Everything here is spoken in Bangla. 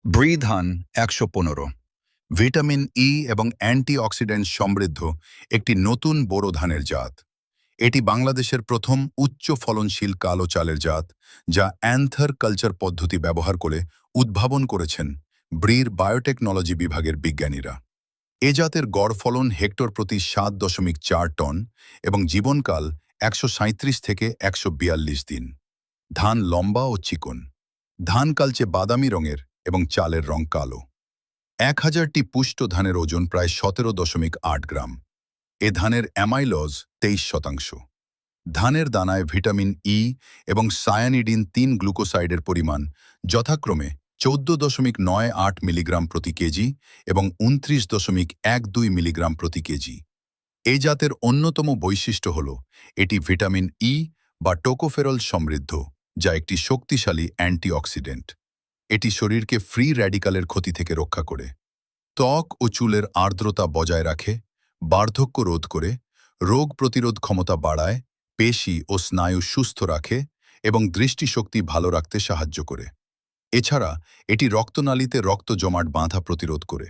ব্রিধান ১১৫ ভিটামিন ই এবং অ্যান্টিঅক্সিডেন্ট সমৃদ্ধ একটি নতুন বোরো ধানের জাত। এটি বাংলাদেশের প্রথম উচ্চ ফলনশীল কালো চালের জাত, যা অ্যান্থার কালচার পদ্ধতি ব্যবহার করে উদ্ভাবন করেছেন ব্রির বায়োটেকনোলজি বিভাগের বিজ্ঞানীরা। এ জাতের গড় ফলন হেক্টর প্রতি ৭.৪ টন এবং জীবনকাল ১৩৭ থেকে ১৪২ দিন। ধান লম্বা ও চিকন। ধান কালচে বাদামি রঙের এবং চালের রং কালো। ১,০০০টি পুষ্ট ধানের ওজন প্রায় ১৭.৮ গ্রাম। এ ধানের অ্যামাইলজ ২৩%। ধানের দানায় ভিটামিন ই এবং সায়ানিডিন ৩ গ্লুকোসাইডের পরিমাণ যথাক্রমে ১৪.৯৮ মিলিগ্রাম প্রতি কেজি এবং ২৯.১২ মিলিগ্রাম প্রতি কেজি। এই জাতের অন্যতম বৈশিষ্ট্য হল এটি ভিটামিন ই বা টোকোফেরল সমৃদ্ধ, যা একটি শক্তিশালী অ্যান্টিঅক্সিডেন্ট। এটি শরীরকে ফ্রি র্যাডিক্যালের ক্ষতি থেকে রক্ষা করে, ত্বক ও চুলের আর্দ্রতা বজায় রাখে, বার্ধক্য রোধ করে, রোগ প্রতিরোধ ক্ষমতা বাড়ায়, পেশি ও স্নায়ু সুস্থ রাখে এবং দৃষ্টিশক্তি ভালো রাখতে সাহায্য করে। এছাড়া এটি রক্তনালীতে রক্ত জমাট বাঁধা প্রতিরোধ করে।